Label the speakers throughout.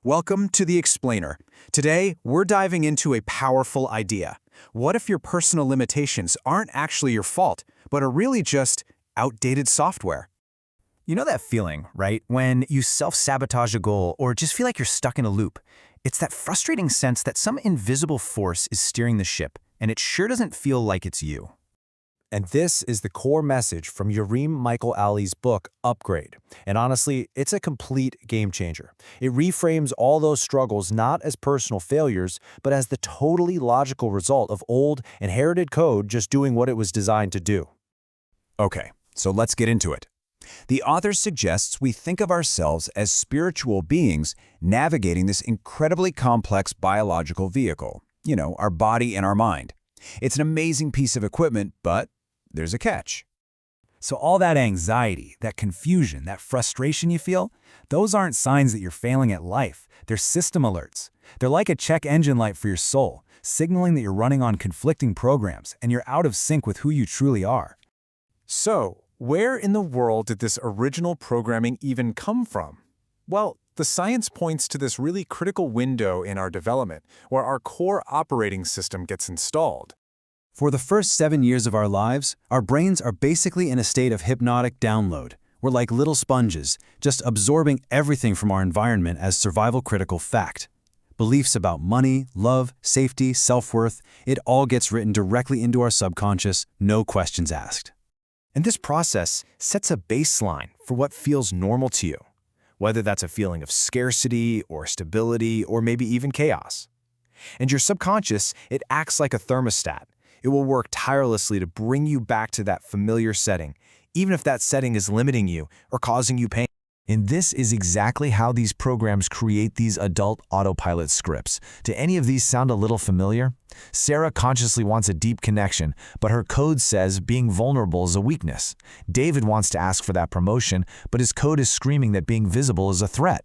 Speaker 1: Welcome to The Explainer. Today, we're diving into a powerful idea. What if your personal limitations aren't actually your fault, but are really just outdated software?
Speaker 2: You know that feeling, right? When you self-sabotage a goal or just feel like you're stuck in a loop. It's that frustrating sense that some invisible force is steering the ship, and it sure doesn't feel like it's you.
Speaker 3: And this is the core message from Yareem Michael Ali's book, Upgrade. And honestly, it's a complete game changer. It reframes all those struggles not as personal failures, but as the totally logical result of old, inherited code just doing what it was designed to do.
Speaker 1: Okay, so let's get into it. The author suggests we think of ourselves as spiritual beings navigating this incredibly complex biological vehicle, our body and our mind. It's an amazing piece of equipment, but there's a catch.
Speaker 4: So all that anxiety, that confusion, that frustration you feel, those aren't signs that you're failing at life. They're system alerts. They're like a check engine light for your soul, signaling that you're running on conflicting programs and you're out of sync with who you truly are.
Speaker 5: So, where in the world did this original programming even come from? Well, the science points to this really critical window in our development where our core operating system gets installed.
Speaker 4: For the first 7 years of our lives, our brains are basically in a state of hypnotic download. We're like little sponges, just absorbing everything from our environment as survival-critical fact. Beliefs about money, love, safety, self-worth, it all gets written directly into our subconscious, no questions asked.
Speaker 2: And this process sets a baseline for what feels normal to you, whether that's a feeling of scarcity or stability or maybe even chaos. And your subconscious, it acts like a thermostat. It will work tirelessly to bring you back to that familiar setting, even if that setting is limiting you or causing you pain. And this is exactly how these programs create these adult autopilot scripts. Do any of these sound a little familiar? Sarah consciously wants a deep connection, but her code says being vulnerable is a weakness. David wants to ask for that promotion, but his code is screaming that being visible is a threat.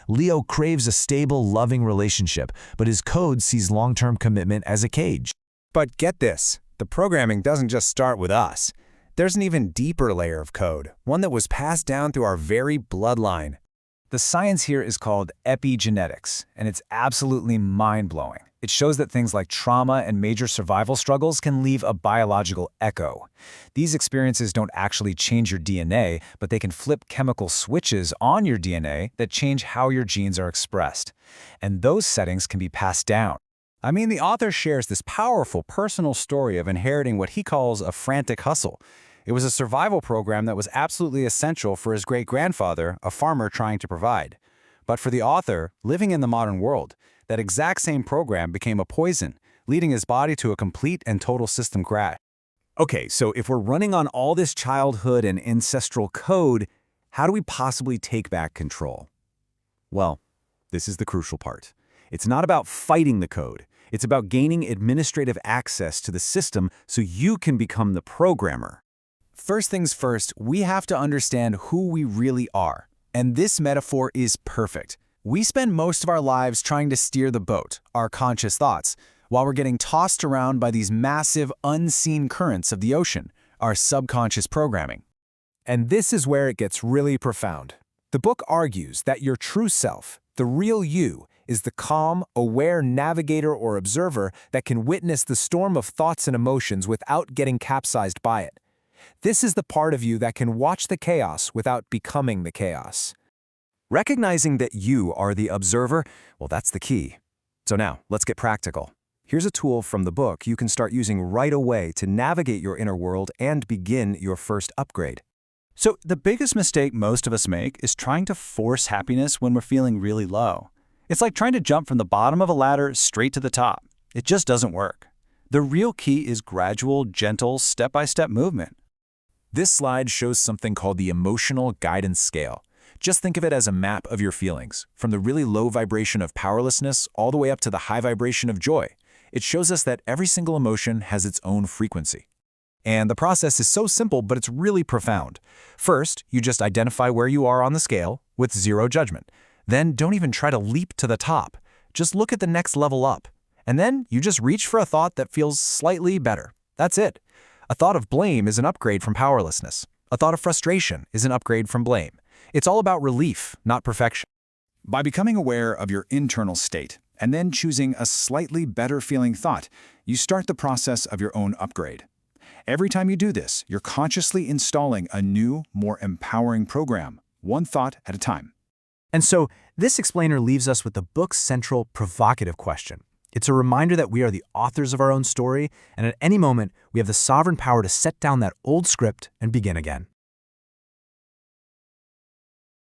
Speaker 2: Leo craves a stable, loving relationship, but his code sees long-term commitment as a cage.
Speaker 1: But get this, the programming doesn't just start with us. There's an even deeper layer of code, one that was passed down through our very bloodline. The science here is called epigenetics, and it's absolutely mind-blowing. It shows that things like trauma and major survival struggles can leave a biological echo. These experiences don't actually change your DNA, but they can flip chemical switches on your DNA that change how your genes are expressed. And those settings can be passed down. The author shares this powerful personal story of inheriting what he calls a frantic hustle. It was a survival program that was absolutely essential for his great-grandfather, a farmer trying to provide. But for the author, living in the modern world, that exact same program became a poison, leading his body to a complete and total system crash. Okay, so if we're running on all this childhood and ancestral code, how do we possibly take back control? Well, this is the crucial part. It's not about fighting the code. It's about gaining administrative access to the system so you can become the programmer. First things first, we have to understand who we really are. And this metaphor is perfect. We spend most of our lives trying to steer the boat, our conscious thoughts, while we're getting tossed around by these massive, unseen currents of the ocean, our subconscious programming. And this is where it gets really profound. The book argues that your true self, the real you, is the calm, aware navigator or observer that can witness the storm of thoughts and emotions without getting capsized by it. This is the part of you that can watch the chaos without becoming the chaos. Recognizing that you are the observer, well, that's the key. So now, let's get practical. Here's a tool from the book you can start using right away to navigate your inner world and begin your first upgrade.
Speaker 4: So the biggest mistake most of us make is trying to force happiness when we're feeling really low. It's like trying to jump from the bottom of a ladder straight to the top. It just doesn't work. The real key is gradual, gentle, step-by-step movement.
Speaker 1: This slide shows something called the emotional guidance scale. Just think of it as a map of your feelings, from the really low vibration of powerlessness all the way up to the high vibration of joy. It shows us that every single emotion has its own frequency. And the process is so simple, but it's really profound. First, you just identify where you are on the scale with zero judgment. Then don't even try to leap to the top. Just look at the next level up. And then you just reach for a thought that feels slightly better. That's it. A thought of blame is an upgrade from powerlessness. A thought of frustration is an upgrade from blame. It's all about relief, not perfection. By becoming aware of your internal state and then choosing a slightly better feeling thought, you start the process of your own upgrade. Every time you do this, you're consciously installing a new, more empowering program, one thought at a time.
Speaker 3: And so, this explainer leaves us with the book's central provocative question. It's a reminder that we are the authors of our own story, and at any moment, we have the sovereign power to set down that old script and begin again.